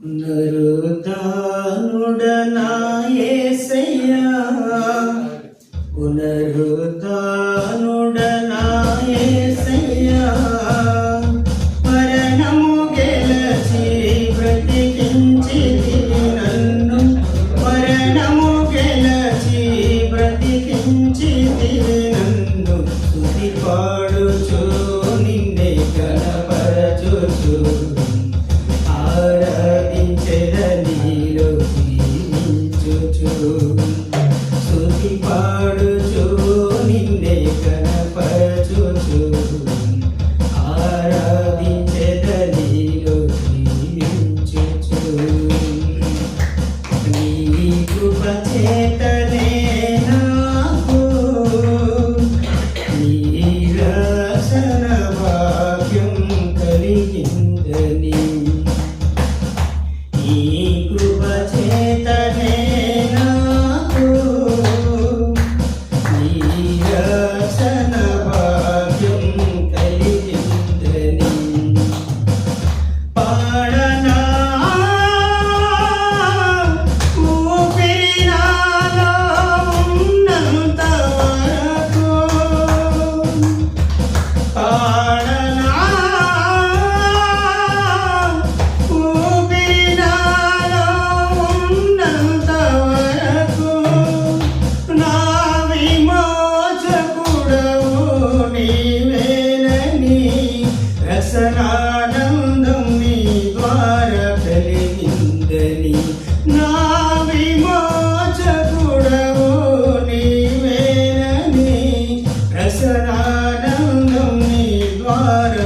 పునరుద్ధానుడనా యేసయ్యా, పునరుద్ధానుడనా యేసయ్యా, మరణము గెలచి బ్రతికించితివి నన్ను, మరణము గెలచి బ్రతికించితివి నన్ను, స్తుతి పాడుచు నిన్నే కనపరచుచు ఆరాధించెదనిలో జీవించుచు, స్తుతి పాడుచు నిన్నే కనపరచుచు ఆరాధించెదనిలో జీవించుచు. నీ కృప చేతనే నాకు నీ రక్షణ భాగ్యం కలిగిందని, ఈ కృప చేతనే నాకు నీ రక్షణ భాగ్యం కలిగిందని, పాడనా ఊపిరి నాలో ఉన్నంత వరకు, పాడనా ఊపిరి నాలో ఉన్నంత వరకు, నా విమోచకుడవు నీవేనని రసనానందం నీ ద్వారా కలిగిందని, నా విమోచకుడవు నీవేనని రసనానందం నీ ద్వారా